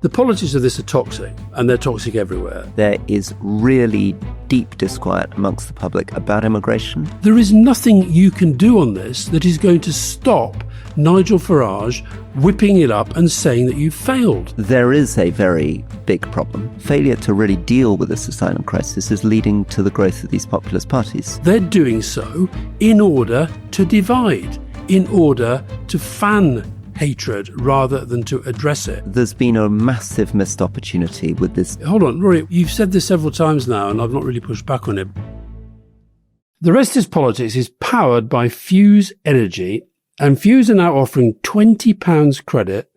The politics of this are toxic, and they're toxic everywhere. There is really deep disquiet amongst the public about immigration. There is nothing you can do on this that is going to stop Nigel Farage whipping it up and saying that you failed. There is a very big problem. Failure to really deal with this asylum crisis is leading to the growth of these populist parties. They're doing so in order to divide, in order to fan hatred rather than to address it. There's been a massive missed opportunity with this. Hold on, Rory, you've said this several times now and I've not really pushed back on it. The Rest is Politics is powered by Fuse Energy, and Fuse are now offering £20 credit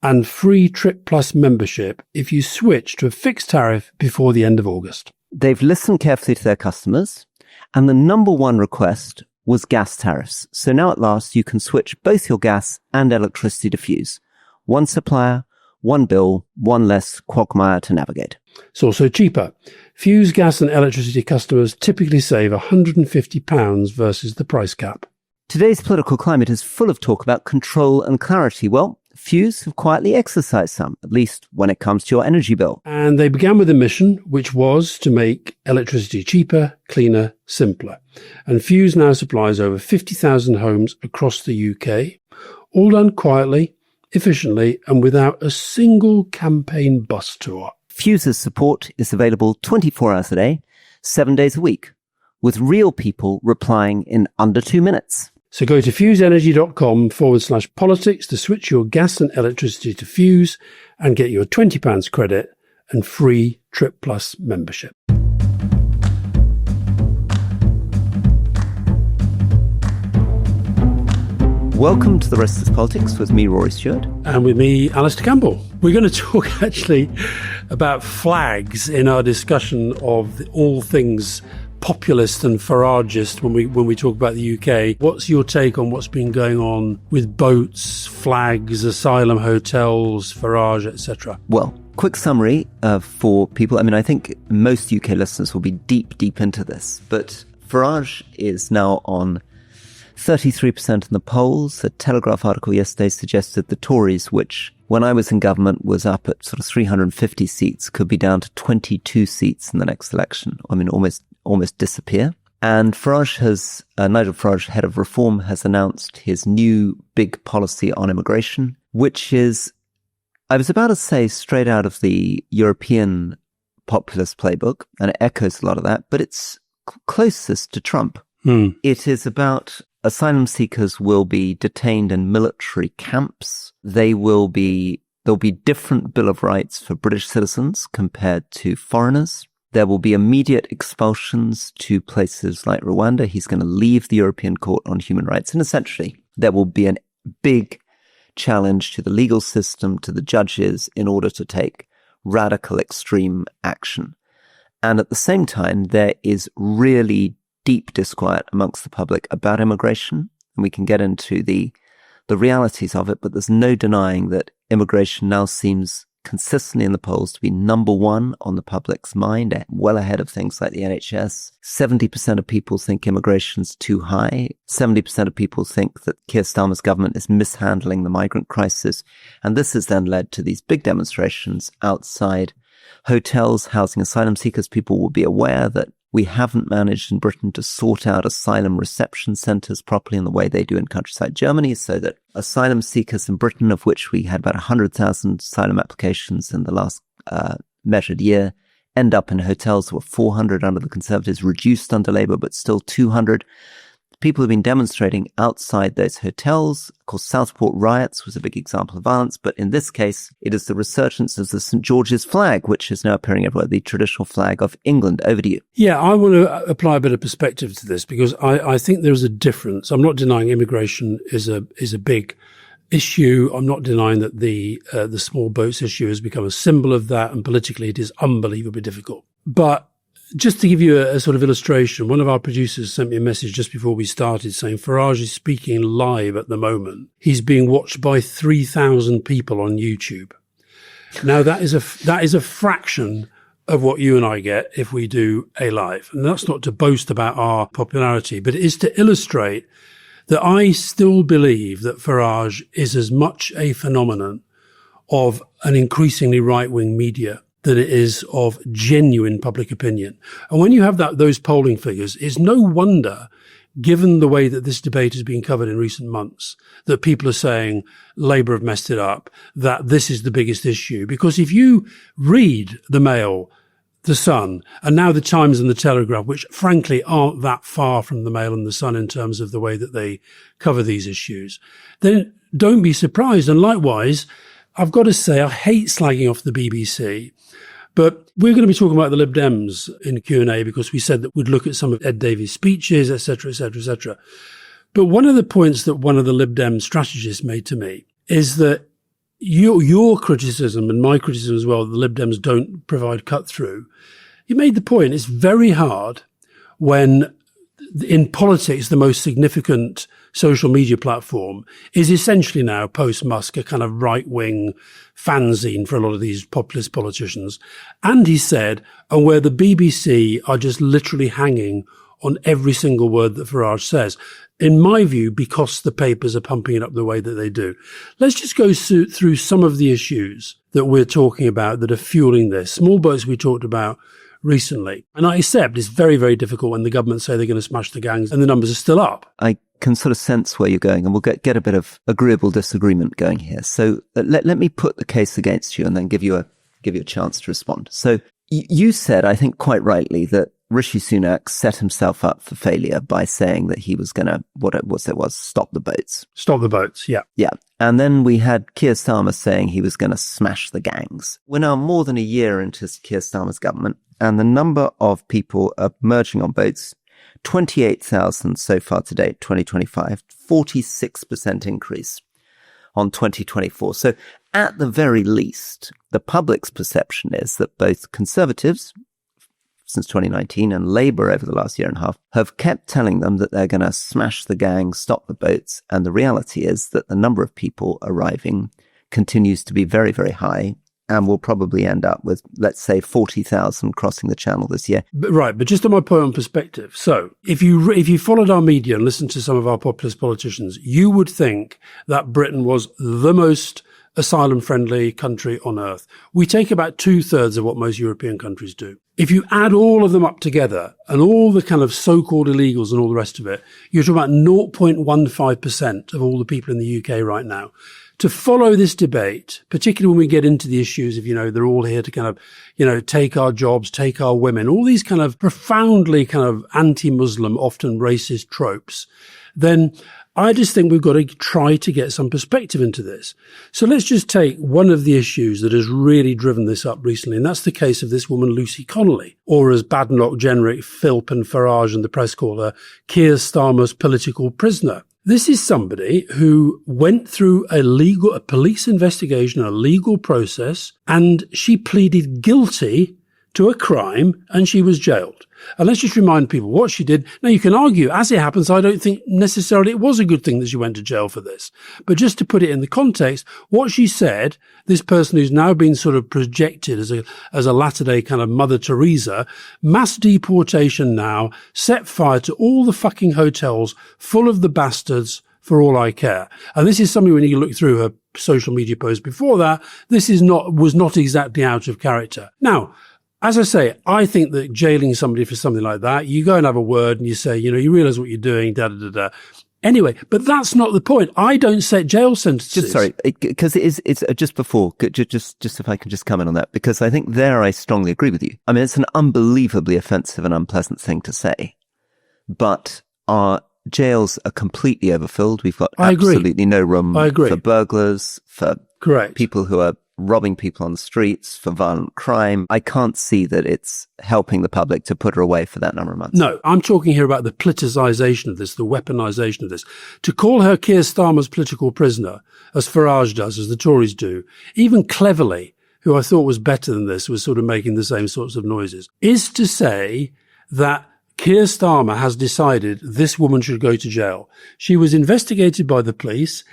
and free Trip Plus membership if you switch to a fixed tariff before the end of August. They've listened carefully to their customers, and the number one request was gas tariffs. So now at last you can switch both your gas and electricity to Fuse. One supplier, one bill, one less quagmire to navigate. It's also cheaper. Fuse gas and electricity customers typically save £150 versus the price cap. Today's political climate is full of talk about control and clarity. Well, Fuse have quietly exercised some, at least when it comes to your energy bill. And they began with a mission, which was to make electricity cheaper, cleaner, simpler. And Fuse now supplies over 50,000 homes across the UK, all done quietly, efficiently, and without a single campaign bus tour. Fuse's support is available 24 hours a day, 7 days a week, with real people replying in under 2 minutes. So go to fuseenergy.com/politics to switch your gas and electricity to Fuse and get your £20 credit and free Trip Plus membership. Welcome to The Rest is Politics with me, Rory Stewart. And with me, Alastair Campbell. We're going to talk actually about flags in our discussion of all things populist and Faragist when we talk about the UK. What's your take on what's been going on with boats, flags, asylum hotels, Farage, etc.? Well, quick summary for people. I mean, I think most UK listeners will be deep into this, but Farage is now on 33% in the polls. A Telegraph article yesterday suggested the Tories, which when I was in government was up at sort of 350 seats, could be down to 22 seats in the next election. I mean, almost disappear. And Farage Nigel Farage, head of reform, has announced his new big policy on immigration, which is, I was about to say, straight out of the European populist playbook, and it echoes a lot of that, but it's closest to Trump. It is about asylum seekers will be detained in military camps. There'll be different Bill of Rights for British citizens compared to foreigners. There will be immediate expulsions to places like Rwanda. He's going to leave the European Court on Human Rights. And essentially, there will be a big challenge to the legal system, to the judges, in order to take radical, extreme action. And at the same time, there is really deep disquiet amongst the public about immigration. And we can get into the realities of it, but there's no denying that immigration now seems consistently in the polls to be number one on the public's mind, well ahead of things like the NHS. 70% of people think immigration's too high. 70% of people think that Keir Starmer's government is mishandling the migrant crisis. And this has then led to these big demonstrations outside hotels housing asylum seekers. People will be aware that we haven't managed in Britain to sort out asylum reception centres properly in the way they do in countryside Germany, so that asylum seekers in Britain, of which we had about 100,000 asylum applications in the last measured year, end up in hotels that were 400 under the Conservatives, reduced under Labour, but still 200. People have been demonstrating outside those hotels. Of course, Southport riots was a big example of violence, but in this case, it is the resurgence of the St. George's flag, which is now appearing everywhere, the traditional flag of England. Over to you. Yeah, I want to apply a bit of perspective to this because I think there's a difference. I'm not denying immigration is a big issue. I'm not denying that the small boats issue has become a symbol of that, and politically it is unbelievably difficult. But just to give you a sort of illustration, one of our producers sent me a message just before we started saying Farage is speaking live at the moment. He's being watched by 3,000 people on YouTube. Now that is a fraction of what you and I get if we do a live. And that's not to boast about our popularity, but it is to illustrate that I still believe that Farage is as much a phenomenon of an increasingly right-wing media than it is of genuine public opinion. And when you have those polling figures, it's no wonder, given the way that this debate has been covered in recent months, that people are saying Labour have messed it up, that this is the biggest issue. Because if you read the Mail, the Sun, and now the Times and the Telegraph, which frankly aren't that far from the Mail and the Sun in terms of the way that they cover these issues, then don't be surprised. And likewise, I've got to say, I hate slagging off the BBC, but we're going to be talking about the Lib Dems in Q&A because we said that we'd look at some of Ed Davey's speeches, etc., etc., etc. But one of the points that one of the Lib Dem strategists made to me is that your criticism and my criticism as well, the Lib Dems don't provide cut through. You made the point, it's very hard when in politics the most significant social media platform is essentially now post-Musk a kind of right-wing fanzine for a lot of these populist politicians. And he said, and where the BBC are just literally hanging on every single word that Farage says. In my view, because the papers are pumping it up the way that they do. Let's just go through some of the issues that we're talking about that are fueling this. Small boats we talked about recently. And I accept it's very, very difficult when the government say they're going to smash the gangs and the numbers are still up. I can sort of sense where you're going, and we'll get a bit of agreeable disagreement going here. So let me put the case against you and then give you a chance to respond. So you said, I think quite rightly, that Rishi Sunak set himself up for failure by saying that he was going to, stop the boats. Stop the boats, yeah. Yeah. And then we had Keir Starmer saying he was going to smash the gangs. We're now more than a year into Keir Starmer's government, and the number of people emerging on boats, 28,000 so far to date, 2025, 46% increase on 2024. So at the very least, the public's perception is that both Conservatives, since 2019, and Labour over the last year and a half, have kept telling them that they're going to smash the gangs, stop the boats. And the reality is that the number of people arriving continues to be very, very high, and will probably end up with, let's say, 40,000 crossing the channel this year. But just on my point on perspective. So if you followed our media and listened to some of our populist politicians, you would think that Britain was the most asylum-friendly country on earth. We take about 2/3 of what most European countries do. If you add all of them up together and all the kind of so-called illegals and all the rest of it, you're talking about 0.15% of all the people in the UK right now. To follow this debate, particularly when we get into the issues of, they're all here to kind of, take our jobs, take our women, all these kind of profoundly kind of anti-Muslim, often racist tropes, then I just think we've got to try to get some perspective into this. So let's just take one of the issues that has really driven this up recently, and that's the case of this woman, Lucy Connolly, or as Badenoch, Jenrick, Philp and Farage and the press call her, Keir Starmer's political prisoner. This is somebody who went through a police investigation, a legal process, and she pleaded guilty to a crime and she was jailed. And let's just remind people what she did. Now, you can argue, as it happens, I don't think necessarily it was a good thing that she went to jail for this. But just to put it in the context, what she said, this person who's now been sort of projected as a latter-day kind of Mother Teresa, mass deportation now, set fire to all the fucking hotels full of the bastards for all I care. And this is something when you look through her social media posts before that, was not exactly out of character. Now, as I say, I think that jailing somebody for something like that, you go and have a word and you say, you realise what you're doing, da-da-da-da. Anyway, but that's not the point. I don't set jail sentences. Because it's just before, just if I can just comment on that, because I think there I strongly agree with you. I mean, it's an unbelievably offensive and unpleasant thing to say, but our jails are completely overfilled. We've got absolutely no room for burglars, for people who are robbing people on the streets, for violent crime. I can't see that it's helping the public to put her away for that number of months. No, I'm talking here about the politicization of this, the weaponization of this. To call her Keir Starmer's political prisoner, as Farage does, as the Tories do, even Cleverly, who I thought was better than this, was sort of making the same sorts of noises, is to say that Keir Starmer has decided this woman should go to jail. She was investigated by the police.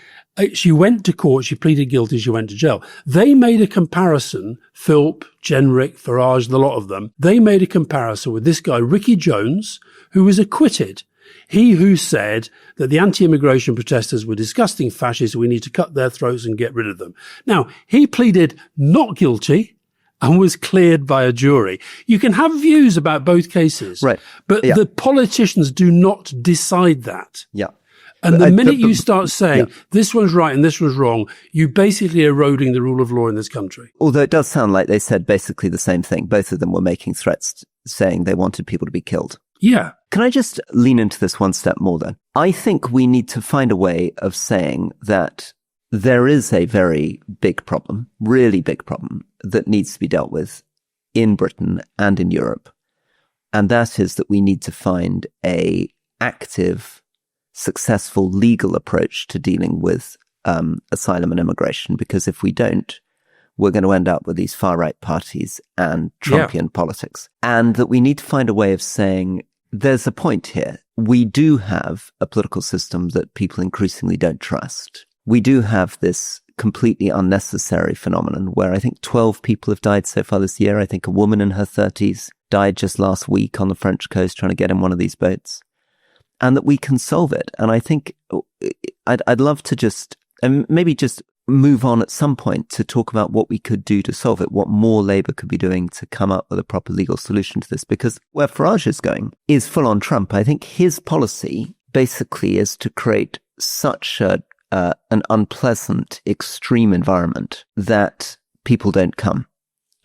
She went to court, she pleaded guilty, she went to jail. They made a comparison, Philp, Jenrick, Farage, the lot of them, they made a comparison with this guy, Ricky Jones, who was acquitted. He who said that the anti-immigration protesters were disgusting fascists, we need to cut their throats and get rid of them. Now, he pleaded not guilty and was cleared by a jury. You can have views about both cases, right? But the politicians do not decide that. Yeah. And the minute you start saying this one's right and this one's wrong, you're basically eroding the rule of law in this country. Although it does sound like they said basically the same thing. Both of them were making threats saying they wanted people to be killed. Yeah. Can I just lean into this one step more then? I think we need to find a way of saying that there is a very big problem, really big problem, that needs to be dealt with in Britain and in Europe. And that is that we need to find a active, successful legal approach to dealing with asylum and immigration, because if we don't, we're going to end up with these far-right parties and Trumpian politics. And that we need to find a way of saying, there's a point here. We do have a political system that people increasingly don't trust. We do have this completely unnecessary phenomenon where I think 12 people have died so far this year. I think a woman in her 30s died just last week on the French coast trying to get in one of these boats. And that we can solve it. And I think I'd love to just, and maybe just move on at some point to talk about what we could do to solve it, what more Labour could be doing to come up with a proper legal solution to this. Because where Farage is going is full on Trump. I think his policy basically is to create such an unpleasant, extreme environment that people don't come.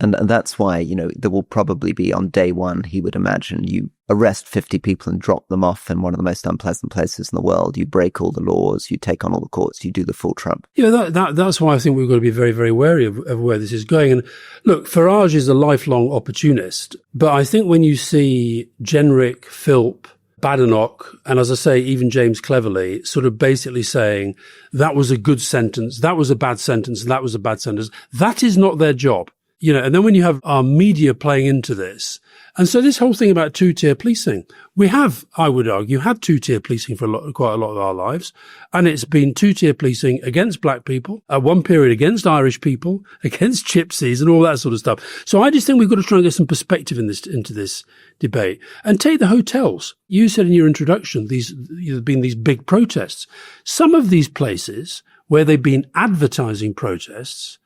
And that's why, there will probably be on day one, he would imagine, you arrest 50 people and drop them off in one of the most unpleasant places in the world. You break all the laws, you take on all the courts, you do the full Trump. Yeah, that's why I think we've got to be very, very wary of where this is going. And look, Farage is a lifelong opportunist, but I think when you see Jenrick, Philp, Badenoch, and as I say, even James Cleverly sort of basically saying that was a good sentence, that was a bad sentence, and that was a bad sentence, that is not their job. And then when you have our media playing into this, and so this whole thing about two-tier policing, we have, I would argue, had two-tier policing for quite a lot of our lives, and it's been two-tier policing against black people, at one period against Irish people, against gypsies, and all that sort of stuff. So I just think we've got to try and get some perspective into this debate. And take the hotels. You said in your introduction, there've been these big protests. Some of these places where they've been advertising protests,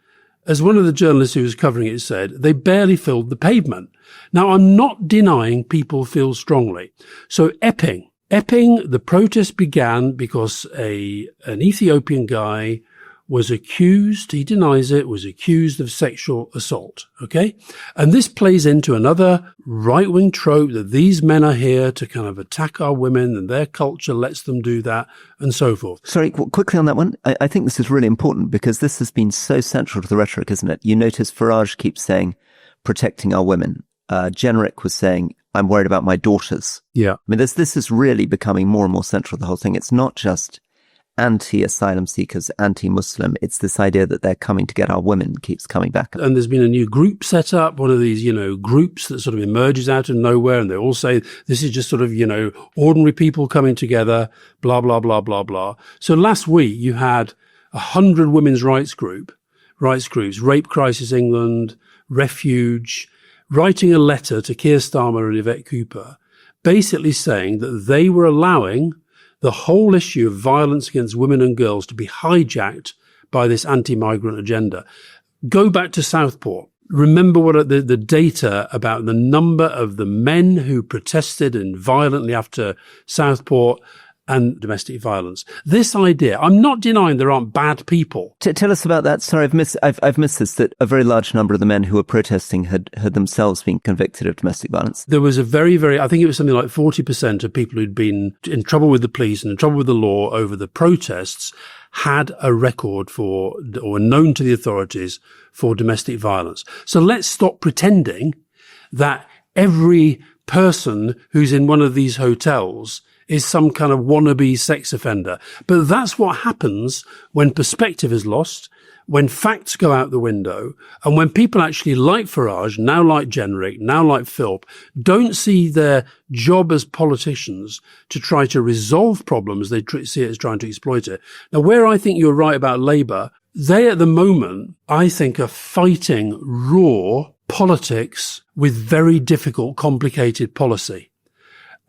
as one of the journalists who was covering it said, they barely filled the pavement. Now, I'm not denying people feel strongly. So Epping, the protest began because an Ethiopian guy was accused, he denies it, was accused of sexual assault. Okay? And this plays into another right-wing trope that these men are here to kind of attack our women and their culture lets them do that and so forth. Sorry, quickly on that one. I think this is really important because this has been so central to the rhetoric, isn't it? You notice Farage keeps saying, protecting our women. Jenrick was saying, I'm worried about my daughters. Yeah. I mean, this is really becoming more and more central to the whole thing. It's not just anti-asylum seekers, anti-Muslim. It's this idea that they're coming to get our women keeps coming back. And there's been a new group set up, one of these, groups that sort of emerges out of nowhere. And they all say this is just sort of, ordinary people coming together, blah, blah, blah, blah, blah. So last week you had 100 women's rights groups, Rape Crisis England, Refuge, writing a letter to Keir Starmer and Yvette Cooper, basically saying that they were allowing the whole issue of violence against women and girls to be hijacked by this anti-migrant agenda. Go back to Southport. Remember what the data about the number of the men who protested and violently after Southport and domestic violence. This idea, I'm not denying there aren't bad people. Tell us about that. Sorry, I've missed this, that a very large number of the men who were protesting had themselves been convicted of domestic violence. There was a very, very, I think it was something like 40% of people who'd been in trouble with the police and in trouble with the law over the protests had a record for, or were known to the authorities for domestic violence. So let's stop pretending that every person who's in one of these hotels is some kind of wannabe sex offender. But that's what happens when perspective is lost, when facts go out the window, and when people actually like Farage, now like Jenrick, now like Philp, don't see their job as politicians to try to resolve problems. They see it as trying to exploit it. Now, where I think you're right about Labour, they at the moment, I think, are fighting raw politics with very difficult, complicated policy.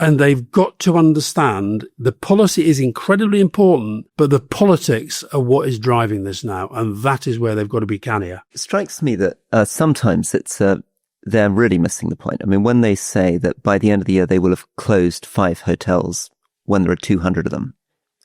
And they've got to understand the policy is incredibly important, but the politics are what is driving this now. And that is where they've got to be cannier. It strikes me that sometimes they're really missing the point. I mean, when they say that by the end of the year, they will have closed 5 hotels when there are 200 of them,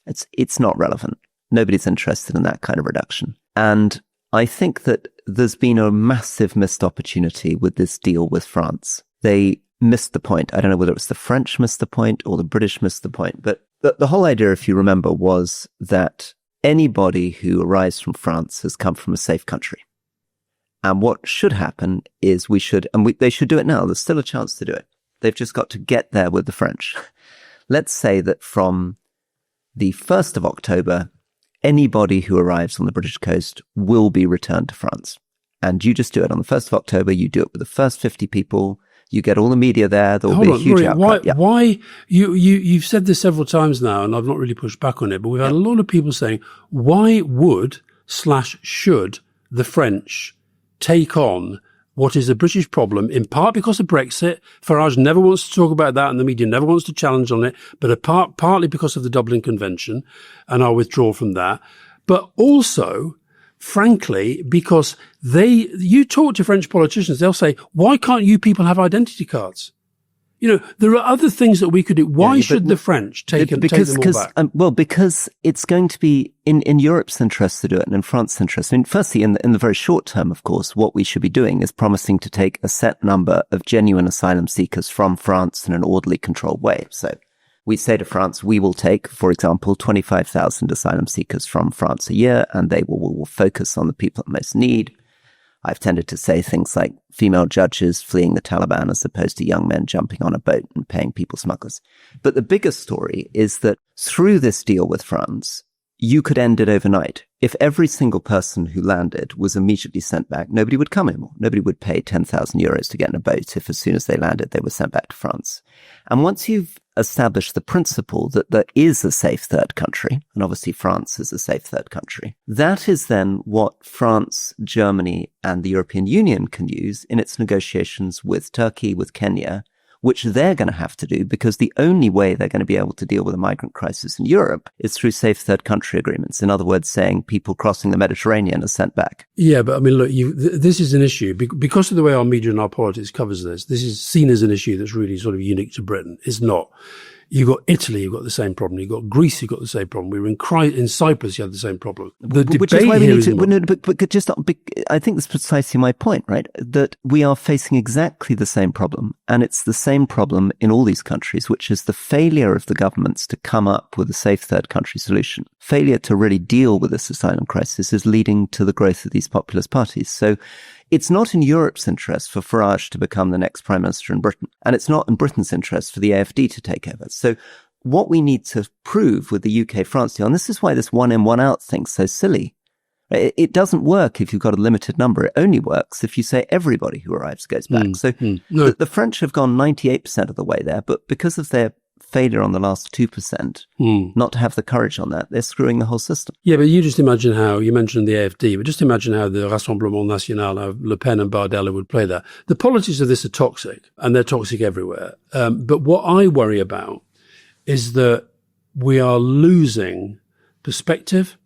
it's not relevant. Nobody's interested in that kind of reduction. And I think that there's been a massive missed opportunity with this deal with France. They missed the point. I don't know whether it's the French missed the point or the British missed the point, but the whole idea, if you remember, was that anybody who arrives from France has come from a safe country. And what should happen is they should do it now. There's still a chance to do it. They've just got to get there with the French. Let's say that from the 1st of October, anybody who arrives on the British coast will be returned to France. And you just do it on the 1st of October. You do it with the first 50 people. You get all the media there. There'll be a huge outcry. Why you've said this several times now, and I've not really pushed back on it, but we've had a lot of people saying, why should the French take on what is a British problem, in part because of Brexit? Farage never wants to talk about that, and the media never wants to challenge on it, but partly because of the Dublin Convention and our withdrawal from that, but also, frankly, because you talk to French politicians, they'll say, why can't you people have identity cards? There are other things that we could do. Why should the French take them all back? Because it's going to be in Europe's interest to do it and in France's interest. I mean, firstly, in the very short term, of course, what we should be doing is promising to take a set number of genuine asylum seekers from France in an orderly, controlled way. So we say to France, we will take, for example, 25,000 asylum seekers from France a year, and they will focus on the people that most need. I've tended to say things like female judges fleeing the Taliban as opposed to young men jumping on a boat and paying people smugglers. But the biggest story is that through this deal with France, you could end it overnight. If every single person who landed was immediately sent back, nobody would come anymore. Nobody would pay 10,000 euros to get in a boat if as soon as they landed, they were sent back to France. And once you've established the principle that there is a safe third country, and obviously France is a safe third country, that is then what France, Germany, and the European Union can use in its negotiations with Turkey, with Kenya, which they're going to have to do, because the only way they're going to be able to deal with a migrant crisis in Europe is through safe third country agreements. In other words, saying people crossing the Mediterranean are sent back. Yeah, but I mean, look, this is an issue because of the way our media and our politics covers this. This is seen as an issue that's really sort of unique to Britain. It's not. You've got Italy, you've got the same problem. You've got Greece, you've got the same problem. We were in Cyprus, you had the same problem. Which is why we need to, I think that's precisely my point, right? That we are facing exactly the same problem. And it's the same problem in all these countries, which is the failure of the governments to come up with a safe third country solution. Failure to really deal with this asylum crisis is leading to the growth of these populist parties. So it's not in Europe's interest for Farage to become the next prime minister in Britain. And it's not in Britain's interest for the AfD to take over. So what we need to prove with the UK-France deal, and this is why this one in, one out thing's so silly. It doesn't work if you've got a limited number. It only works if you say everybody who arrives goes back. The French have gone 98% of the way there, but because of their failure on the last 2%, not to have the courage on that, they're screwing the whole system. Yeah, but you just imagine how, you mentioned the AfD, but just imagine how the Rassemblement National, how Le Pen and Bardella would play that. The politics of this are toxic, and they're toxic everywhere. But what I worry about is that we are losing perspective.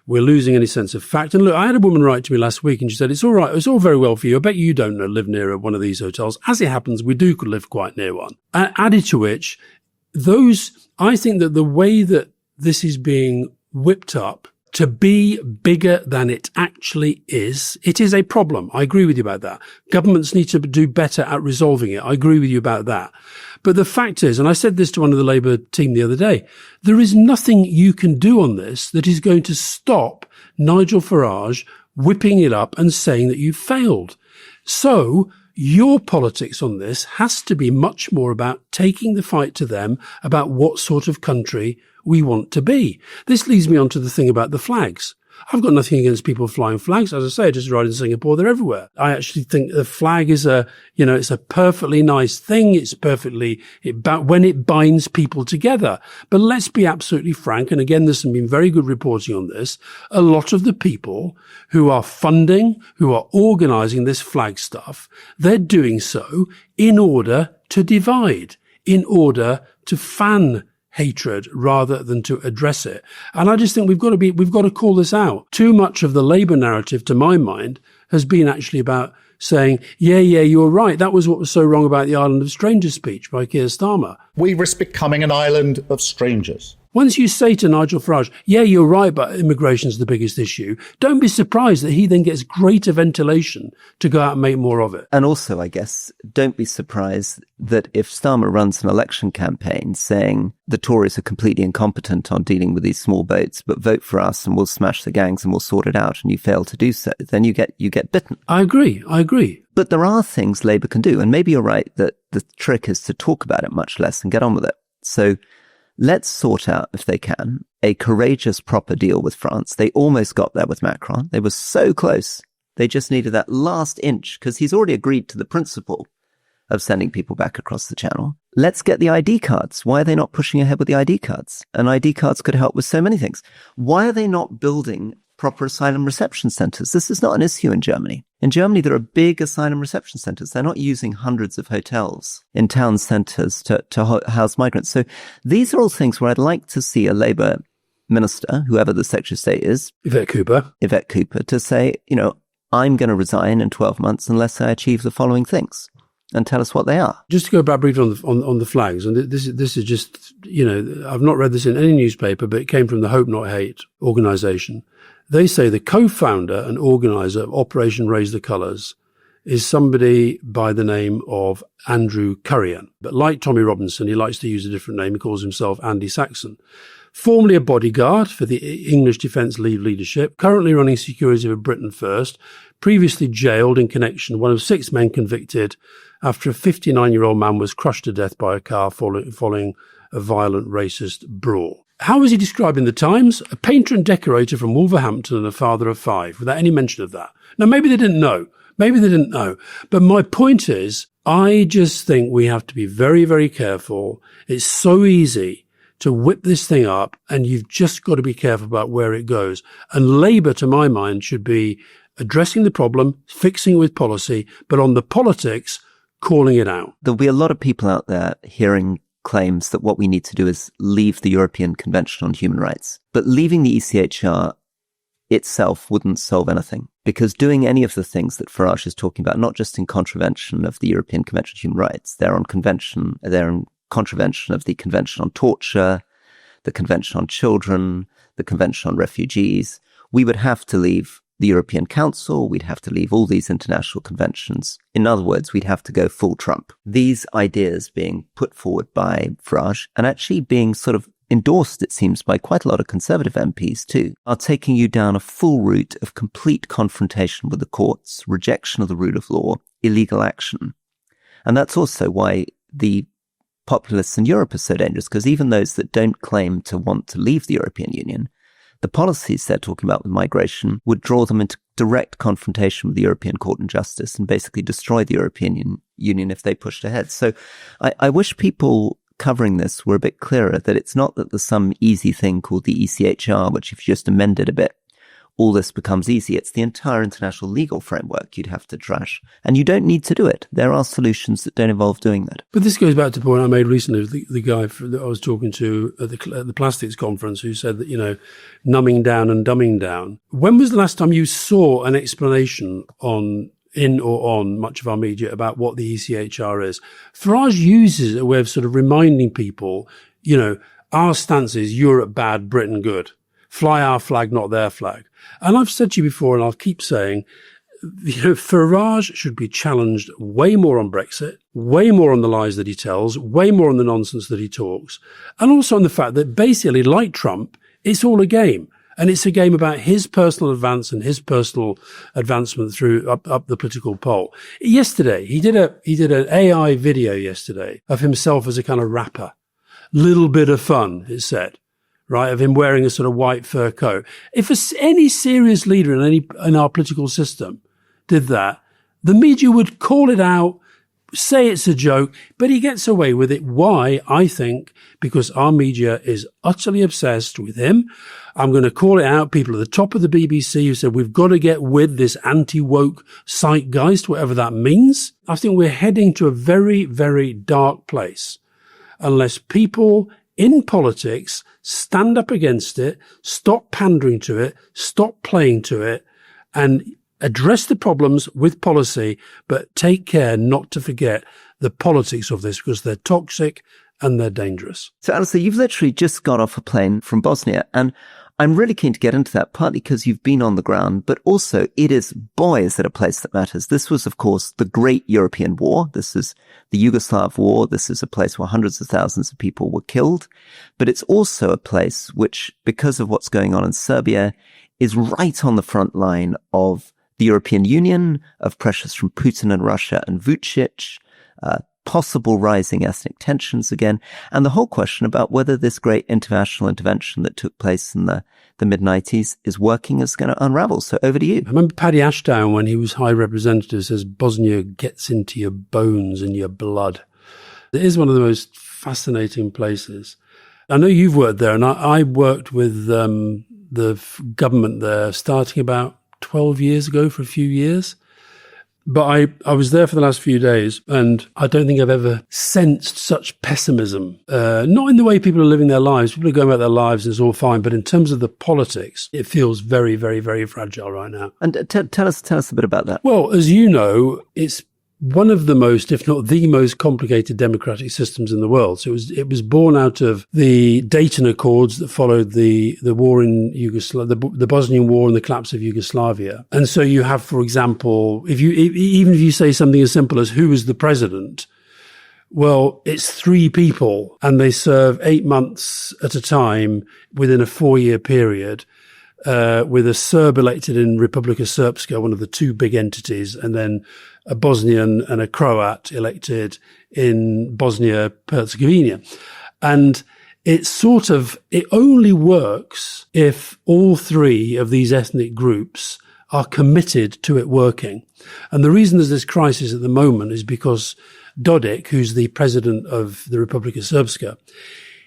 We're losing any sense of fact. And look, I had a woman write to me last week and she said, it's all right. It's all very well for you. I bet you don't live near one of these hotels. As it happens, we do live quite near one. Added to which, I think that the way that this is being whipped up to be bigger than it actually is, it is a problem. I agree with you about that. Governments need to do better at resolving it. I agree with you about that. But the fact is, and I said this to one of the Labour team the other day, there is nothing you can do on this that is going to stop Nigel Farage whipping it up and saying that you failed. So your politics on this has to be much more about taking the fight to them about what sort of country we want to be. This leads me on to the thing about the flags. I've got nothing against people flying flags. As I say, I just arrived in Singapore, they're everywhere. I actually think the flag is it's a perfectly nice thing. When it binds people together. But let's be absolutely frank. And again, there's been very good reporting on this. A lot of the people who are funding, who are organizing this flag stuff, they're doing so in order to divide, in order to fan hatred rather than to address it. And I just think we've got to call this out. Too much of the Labour narrative, to my mind, has been actually about saying, yeah, you're right. That was what was so wrong about the Island of Strangers speech by Keir Starmer. We risk becoming an island of strangers. Once you say to Nigel Farage, yeah, you're right, but immigration's the biggest issue, don't be surprised that he then gets greater ventilation to go out and make more of it. And also, I guess, don't be surprised that if Starmer runs an election campaign saying the Tories are completely incompetent on dealing with these small boats, but vote for us and we'll smash the gangs and we'll sort it out, and you fail to do so, then you get bitten. I agree. But there are things Labour can do, and maybe you're right that the trick is to talk about it much less and get on with it. So let's sort out, if they can, a courageous, proper deal with France. They almost got there with Macron. They were so close. They just needed that last inch, because he's already agreed to the principle of sending people back across the channel. Let's get the ID cards. Why are they not pushing ahead with the ID cards? And ID cards could help with so many things. Why are they not building proper asylum reception centres? This is not an issue in Germany. In Germany, there are big asylum reception centres. They're not using hundreds of hotels in town centres to house migrants. So these are all things where I'd like to see a Labour minister, whoever the Secretary of State is, Yvette Cooper, to say, I'm going to resign in 12 months unless I achieve the following things, and tell us what they are. Just to go back briefly on the flags, and this is just, I've not read this in any newspaper, but it came from the Hope Not Hate organisation. They say the co-founder and organiser of Operation Raise the Colours is somebody by the name of Andrew Currian. But like Tommy Robinson, he likes to use a different name. He calls himself Andy Saxon. Formerly a bodyguard for the English Defence leadership, currently running security for Britain First, previously jailed in connection, one of 6 men convicted after a 59-year-old man was crushed to death by a car following a violent racist brawl. How was he described in the Times? A painter and decorator from Wolverhampton and a father of 5, without any mention of that. Now, maybe they didn't know. But my point is, I just think we have to be very, very careful. It's so easy to whip this thing up, and you've just got to be careful about where it goes. And Labour, to my mind, should be addressing the problem, fixing it with policy, but on the politics, calling it out. There'll be a lot of people out there hearing claims that what we need to do is leave the European Convention on Human Rights. But leaving the ECHR itself wouldn't solve anything, because doing any of the things that Farage is talking about, not just in contravention of the European Convention on Human Rights, they're in contravention of the Convention on Torture, the Convention on Children, the Convention on Refugees. We would have to leave the European Council, we'd have to leave all these international conventions. In other words, we'd have to go full Trump. These ideas being put forward by Farage, and actually being sort of endorsed, it seems, by quite a lot of Conservative MPs too, are taking you down a full route of complete confrontation with the courts, rejection of the rule of law, illegal action. And that's also why the populists in Europe are so dangerous, because even those that don't claim to want to leave the European Union, the policies they're talking about with migration would draw them into direct confrontation with the European Court of Justice and basically destroy the European Union if they pushed ahead. So I wish people covering this were a bit clearer that it's not that there's some easy thing called the ECHR, which if you just amend it a bit, all this becomes easy. It's the entire international legal framework you'd have to trash. And you don't need to do it. There are solutions that don't involve doing that. But this goes back to the point I made recently of the guy that I was talking to at the plastics conference, who said that, numbing down and dumbing down. When was the last time you saw an explanation in or on much of our media about what the ECHR is? Farage uses a way of sort of reminding people, our stance is Europe bad, Britain good. Fly our flag, not their flag. And I've said to you before, and I'll keep saying, Farage should be challenged way more on Brexit, way more on the lies that he tells, way more on the nonsense that he talks, and also on the fact that basically, like Trump, it's all a game. And it's a game about his personal advance and his personal advancement through up the political pole. Yesterday, he did an AI video yesterday of himself as a kind of rapper. Little bit of fun, it said. Right, of him wearing a sort of white fur coat. If any serious leader in our political system did that, the media would call it out, say it's a joke, but he gets away with it. Why? I think because our media is utterly obsessed with him. I'm going to call it out. People at the top of the BBC who said we've got to get with this anti-woke zeitgeist, whatever that means. I think we're heading to a very, very dark place. unless people in politics stand up against it, stop pandering to it, stop playing to it, and address the problems with policy, but take care not to forget the politics of this, because they're toxic and they're dangerous. So, Alastair, you've literally just got off a plane from Bosnia, and I'm really keen to get into that, partly because you've been on the ground, but also is it a place that matters. This was, of course, the great European war. This is the Yugoslav war. This is a place where hundreds of thousands of people were killed. But it's also a place which, because of what's going on in Serbia, is right on the front line of the European Union, of pressures from Putin and Russia and Vucic, possible rising ethnic tensions again, and the whole question about whether this great international intervention that took place in the mid-90s is working is going to unravel. So over to you. I remember Paddy Ashdown, when he was High Representative, says Bosnia gets into your bones and your blood. It is one of the most fascinating places. I know you've worked there, and I worked with the government there starting about 12 years ago for a few years. But I was there for the last few days, and I don't think I've ever sensed such pessimism. Not in the way people are living their lives. People are going about their lives and it's all fine. But in terms of the politics, it feels very, very, very fragile right now. And tell us a bit about that. Well, as you know, it's one of the most, if not the most complicated democratic systems in the world. So it was born out of the Dayton Accords that followed the war in Yugoslavia, the Bosnian War and the collapse of Yugoslavia. And so you have, for example, even if you say something as simple as who is the president, well, it's 3 people and they serve 8 months at a time within a 4-year period. With a Serb elected in Republika Srpska, one of the 2 big entities, and then a Bosnian and a Croat elected in Bosnia-Herzegovina. And it only works if all 3 of these ethnic groups are committed to it working. And the reason there's this crisis at the moment is because Dodik, who's the president of the Republika Srpska,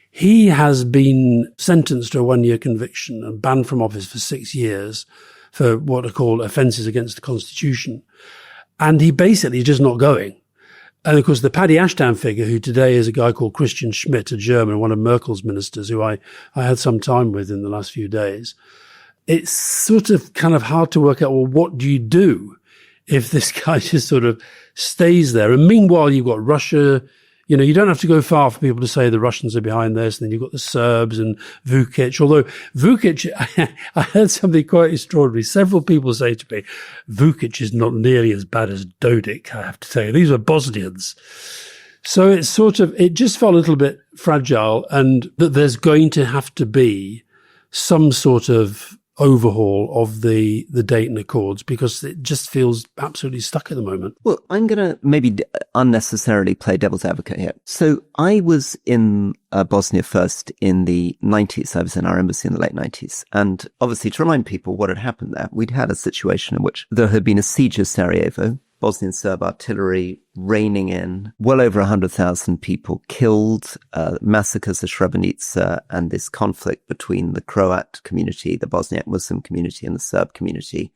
he has been sentenced to a 1-year conviction and banned from office for 6 years for what are called offences against the constitution. And he basically is just not going. And of course, the Paddy Ashdown figure, who today is a guy called Christian Schmidt, a German, one of Merkel's ministers, who I had some time with in the last few days. It's sort of kind of hard to work out, well, what do you do if this guy just sort of stays there? And meanwhile, you've got Russia. You know, you don't have to go far for people to say the Russians are behind this. And then you've got the Serbs and Vucic. Although Vucic, I heard something quite extraordinary. Several people say to me, Vucic is not nearly as bad as Dodik, I have to tell you. These are Bosnians. So it just felt a little bit fragile, and that there's going to have to be some sort of overhaul of the Dayton Accords, because it just feels absolutely stuck at the moment. Well, I'm going to maybe unnecessarily play devil's advocate here. So I was in Bosnia first in the 90s. I was in our embassy in the late 90s. And obviously, to remind people what had happened there, we'd had a situation in which there had been a siege of Sarajevo, Bosnian Serb artillery raining in, well over 100,000 people killed, massacres of Srebrenica, and this conflict between the Croat community, the Bosniak Muslim community, and the Serb community,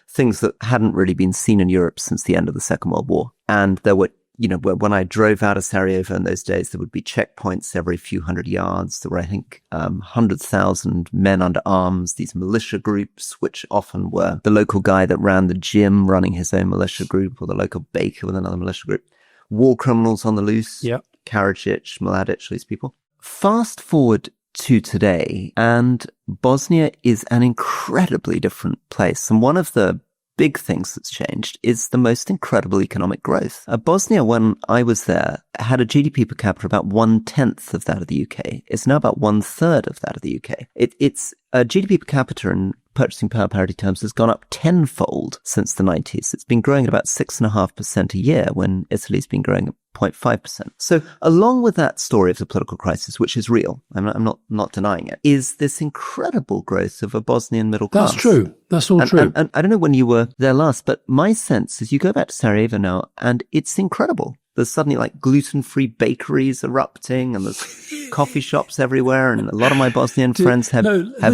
things that hadn't really been seen in Europe since the end of the Second World War. And there were, when I drove out of Sarajevo in those days, there would be checkpoints every few hundred yards. There were, I think, 100,000 men under arms, these militia groups, which often were the local guy that ran the gym running his own militia group, or the local baker with another militia group. War criminals on the loose. Yeah. Karadzic, Mladic, these people. Fast forward to today, and Bosnia is an incredibly different place. And one of the big things that's changed is the most incredible economic growth. Bosnia, when I was there, had a GDP per capita about 1/10 of that of the UK. It's now about 1/3 of that of the UK. It's GDP per capita in purchasing power parity terms has gone up tenfold since the 90s. It's been growing at about 6.5% a year, when Italy's been growing at 0.5%. So along with that story of the political crisis, which is real, I'm not denying it, is this incredible growth of a Bosnian middle class. That's true. That's all true. And I don't know when you were there last, but my sense is you go back to Sarajevo now and it's incredible. There's suddenly like gluten-free bakeries erupting, and there's coffee shops everywhere. And a lot of my Bosnian friends have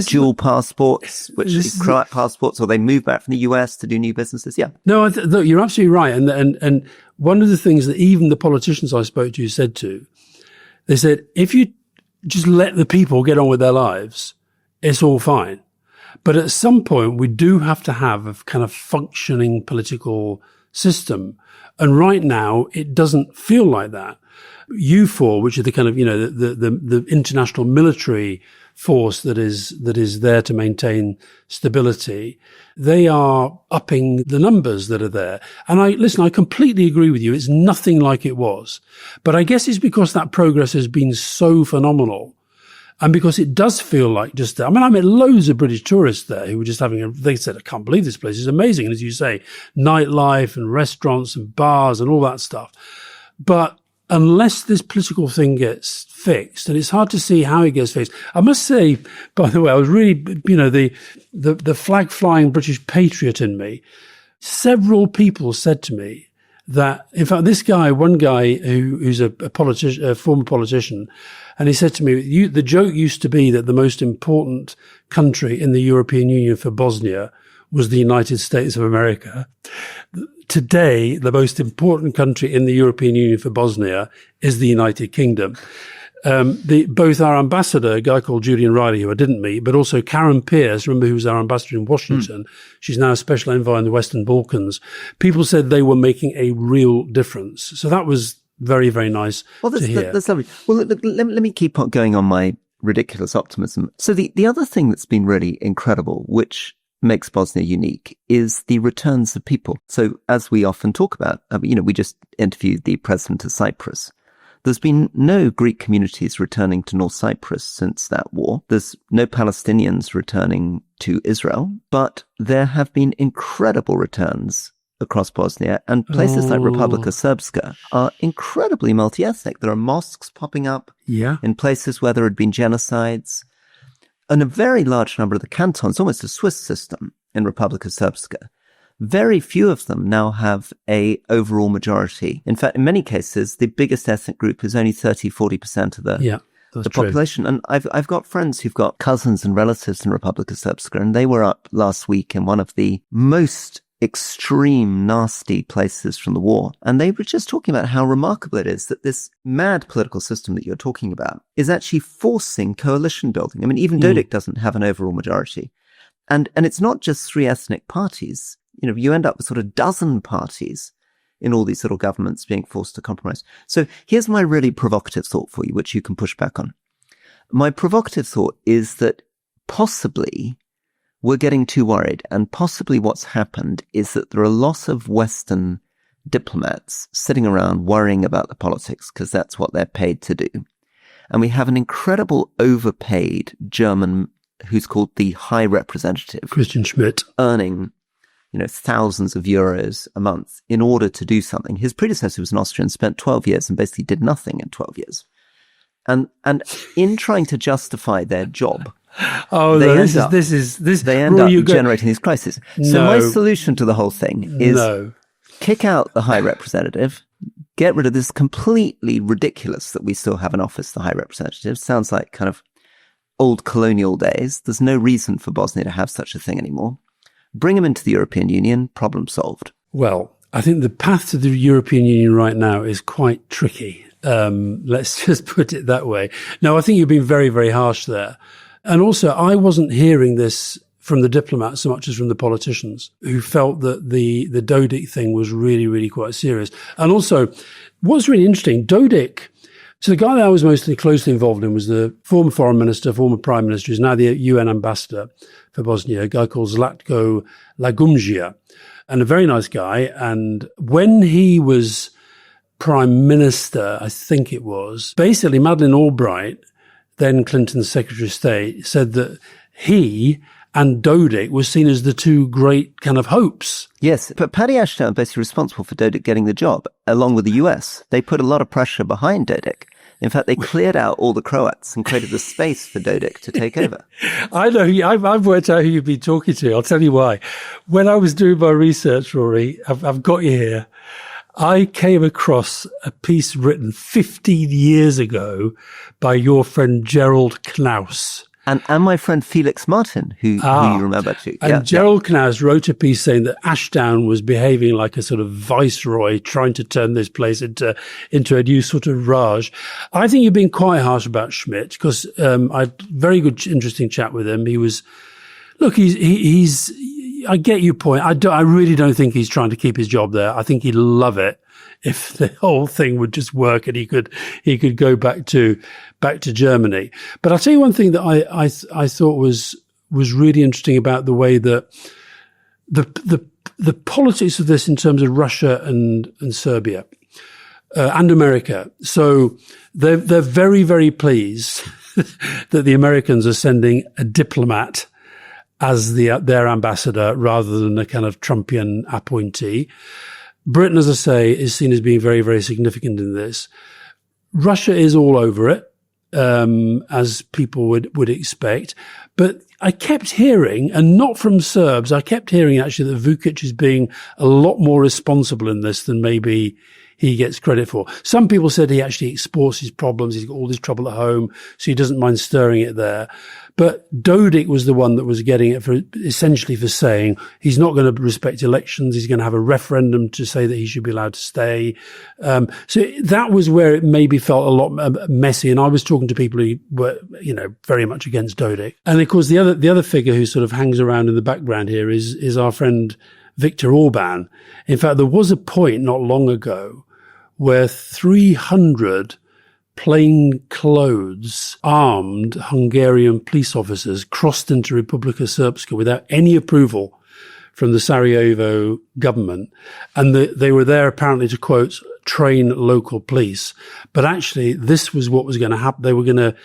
dual passports, which is Croat passports, or they move back from the US to do new businesses. Yeah. No, look, you're absolutely right. And one of the things that even the politicians I spoke to said to, They said, if you just let the people get on with their lives, it's all fine. But at some point, we do have to have a kind of functioning political system. And right now, it doesn't feel like that. EUFOR, which is the kind of, the international military force that is there to maintain stability, they are upping the numbers that are there. And I completely agree with you. It's nothing like it was. But I guess it's because that progress has been so phenomenal. And because it does feel like I met loads of British tourists there who were just they said, I can't believe this place is amazing. And as you say, nightlife and restaurants and bars and all that stuff. But unless this political thing gets fixed, and it's hard to see how it gets fixed. I must say, by the way, I was really, the flag flying British patriot in me. Several people said to me that, in fact, one guy who's a politician, a former politician, and he said to me, the joke used to be that the most important country in the European Union for Bosnia was the United States of America. Today, the most important country in the European Union for Bosnia is the United Kingdom. Both our ambassador, a guy called Julian Riley, who I didn't meet, but also Karen Pierce, remember, who was our ambassador in Washington. She's now a special envoy in the Western Balkans. People said they were making a real difference. So that was very, very nice to hear. That's lovely. Well, look, let me keep on going on my ridiculous optimism. So the other thing that's been really incredible, which makes Bosnia unique, is the returns of people. So as we often talk about, we just interviewed the president of Cyprus. There's been no Greek communities returning to North Cyprus since that war. There's no Palestinians returning to Israel, but there have been incredible returns across Bosnia, and places like Republika Srpska are incredibly multi-ethnic. There are mosques popping up in places where there had been genocides. And a very large number of the cantons, almost a Swiss system in Republika Srpska, very few of them now have a overall majority. In fact, in many cases, the biggest ethnic group is only 30-40% of the population. And I've got friends who've got cousins and relatives in Republika Srpska, and they were up last week in one of the most extreme, nasty places from the war. And they were just talking about how remarkable it is that this mad political system that you're talking about is actually forcing coalition building. I mean, even Dodik doesn't have an overall majority. And it's not just three ethnic parties. You end up with sort of dozen parties in all these little governments being forced to compromise. So here's my really provocative thought for you, which you can push back on. My provocative thought is that possibly we're getting too worried, and possibly what's happened is that there are lots of Western diplomats sitting around worrying about the politics because that's what they're paid to do. And we have an incredible overpaid German who's called the High Representative, Christian Schmidt, earning thousands of euros a month in order to do something. His predecessor was an Austrian, spent 12 years and basically did nothing in 12 years. And in trying to justify their job, they end up generating these crises. So my solution to the whole thing is kick out the High Representative, get rid of this completely ridiculous that we still have an office, the High Representative. Sounds like kind of old colonial days. There's no reason for Bosnia to have such a thing anymore. Bring them into the European Union, problem solved. Well, I think the path to the European Union right now is quite tricky. Let's just put it that way. No, I think you've been very, very harsh there. And also, I wasn't hearing this from the diplomats so much as from the politicians who felt that the Dodik thing was really, really quite serious. And also, what's really interesting, Dodik, so the guy that I was mostly closely involved in was the former foreign minister, former prime minister, who's now the UN ambassador for Bosnia, a guy called Zlatko Lagumdzija, and a very nice guy. And when he was prime minister, I think it was, basically Madeleine Albright, then Clinton's Secretary of State, said that he and Dodik were seen as the two great kind of hopes. Yes, but Paddy Ashton basically responsible for Dodik getting the job, along with the US. They put a lot of pressure behind Dodik. In fact, they cleared out all the Croats and created the space for Dodik to take over. I know. I've worked out who you've been talking to. I'll tell you why. When I was doing my research, Rory, I've got you here. I came across a piece written 15 years ago by your friend Gerald Knaus. And my friend Felix Martin, who you remember too. And Gerald Knaus wrote a piece saying that Ashdown was behaving like a sort of viceroy, trying to turn this place into a new sort of Raj. I think you're being quite harsh about Schmidt, because I had a very good, interesting chat with him. He was, look, he's I get your point. I really don't think he's trying to keep his job there. I think he'd love it if the whole thing would just work and he could go back to Germany. But I'll tell you one thing that I thought was really interesting about the way that the politics of this in terms of Russia and Serbia and America. So they're very, very pleased that the Americans are sending a diplomat as their ambassador rather than a kind of Trumpian appointee. Britain, as I say, is seen as being very, very significant in this. Russia is all over it, as people would expect. But I kept hearing, and not from Serbs, I kept hearing actually that Vučić is being a lot more responsible in this than maybe he gets credit for. Some people said he actually exports his problems. He's got all this trouble at home, so he doesn't mind stirring it there. But Dodik was the one that was getting it essentially for saying he's not going to respect elections. He's going to have a referendum to say that he should be allowed to stay. So that was where it maybe felt a lot messy. And I was talking to people who were, very much against Dodik. And of course, the other figure who sort of hangs around in the background here is our friend Viktor Orban. In fact, there was a point not long ago where 300 plainclothes armed Hungarian police officers crossed into Republika Srpska without any approval from the Sarajevo government. And they were there apparently to, quote, train local police. But actually, this was what was going to happen. They were going to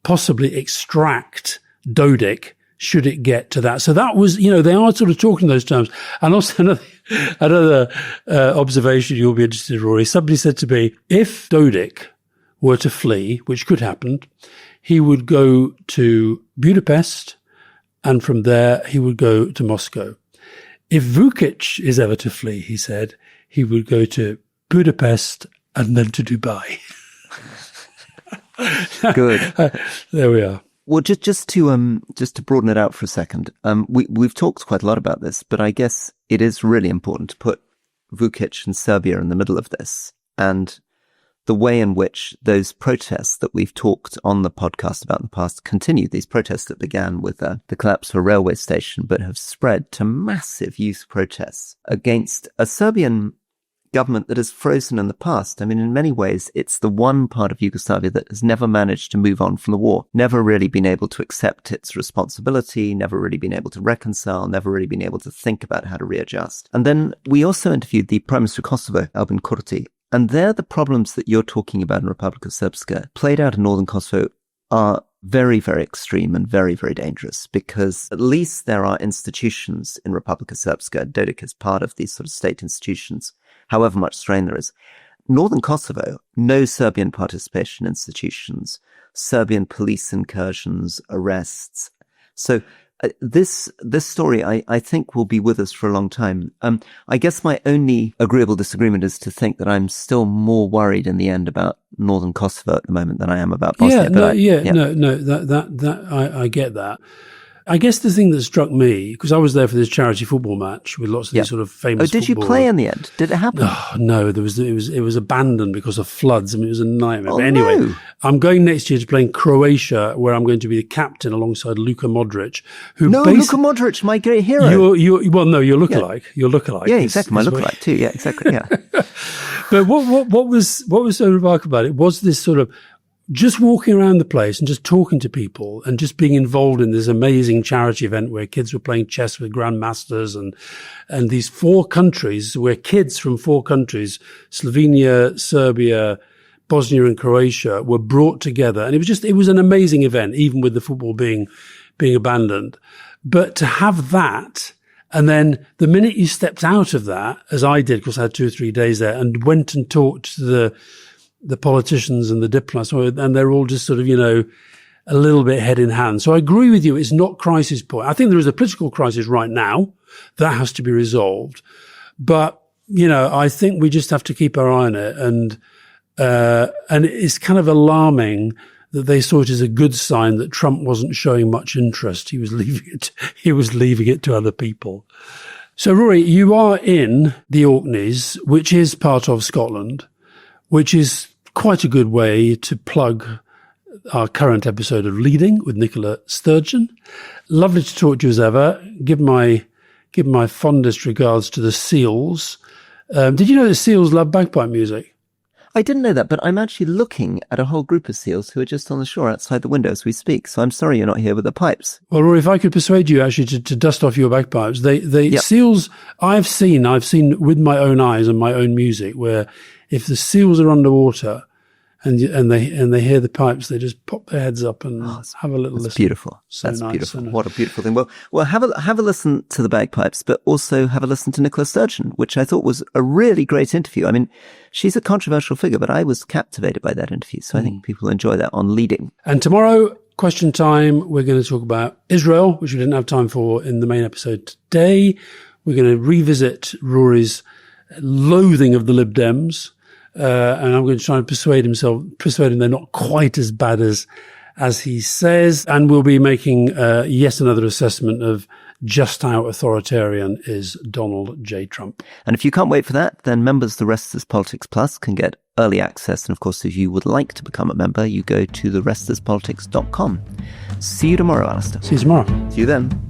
possibly extract Dodik should it get to that. So that was, they are sort of talking in those terms. And also another observation you'll be interested in, Rory. Somebody said to me, if Dodik were to flee, which could happen, he would go to Budapest, and from there he would go to Moscow. If Vučić is ever to flee, he said, he would go to Budapest and then to Dubai. Good. There we are. Well, just to broaden it out for a second, we've talked quite a lot about this, but I guess it is really important to put Vučić and Serbia in the middle of this, and the way in which those protests that we've talked on the podcast about in the past continue. These protests that began with the collapse of a railway station, but have spread to massive youth protests against a Serbian government that has frozen in the past. I mean, in many ways, it's the one part of Yugoslavia that has never managed to move on from the war, never really been able to accept its responsibility, never really been able to reconcile, never really been able to think about how to readjust. And then we also interviewed the Prime Minister of Kosovo, Albin Kurti, and there the problems that you're talking about in Republika Srpska played out in northern Kosovo are very, very extreme and very, very dangerous, because at least there are institutions in Republika Srpska. Dodik is part of these sort of state institutions, however much strain there is. Northern Kosovo, no Serbian participation institutions, Serbian police incursions, arrests. So this story, I think, will be with us for a long time. I guess my only agreeable disagreement is to think that I'm still more worried in the end about Northern Kosovo at the moment than I am about Bosnia. I get that. I guess the thing that struck me, because I was there for this charity football match with lots of these sort of famous. Oh, did you play in the end? Did it happen? Oh, no, it was abandoned because of floods. I mean, it was a nightmare. Oh, but anyway, no. I'm going next year to play in Croatia, where I'm going to be the captain alongside Luka Modric. Luka Modric, my great hero. Your lookalike. Yeah. Your lookalike. Yeah, exactly. My lookalike too. Yeah, exactly. Yeah. But what was so remarkable about it was this sort of just walking around the place and just talking to people and just being involved in this amazing charity event where kids were playing chess with grandmasters and these 4 countries where kids from 4 countries, Slovenia, Serbia, Bosnia and Croatia, were brought together. And it was an amazing event, even with the football being abandoned. But to have that, and then the minute you stepped out of that, as I did, because I had 2 or 3 days there, and went and talked to the politicians and the diplomats, and they're all just sort of, a little bit head in hand. So I agree with you. It's not crisis point. I think there is a political crisis right now that has to be resolved. But, I think we just have to keep our eye on it. And it's kind of alarming that they saw it as a good sign that Trump wasn't showing much interest. He was leaving it to other people. So, Rory, you are in the Orkneys, which is part of Scotland, which is quite a good way to plug our current episode of Leading with Nicola Sturgeon. Lovely to talk to you as ever. Give my fondest regards to the seals. Did you know that seals love bagpipe music? I didn't know that, but I'm actually looking at a whole group of seals who are just on the shore outside the window as we speak. So I'm sorry you're not here with the pipes. Well, Rory, if I could persuade you actually to dust off your bagpipes, seals I've seen with my own eyes and my own music, where if the seals are underwater and they hear the pipes, they just pop their heads up and have a little listen. That's beautiful. That's beautiful. What a beautiful thing. Well, have a listen to the bagpipes, but also have a listen to Nicola Sturgeon, which I thought was a really great interview. I mean, she's a controversial figure, but I was captivated by that interview. So I think people enjoy that on Leading. And tomorrow, question time, we're going to talk about Israel, which we didn't have time for in the main episode today. We're going to revisit Rory's loathing of the Lib Dems. And I'm going to try and persuade him they're not quite as bad as he says. And we'll be making yet another assessment of just how authoritarian is Donald J. Trump. And if you can't wait for that, then members of the Rest is Politics Plus can get early access. And of course, if you would like to become a member, you go to therestispolitics.com. See you tomorrow, Alastair. See you tomorrow. See you then.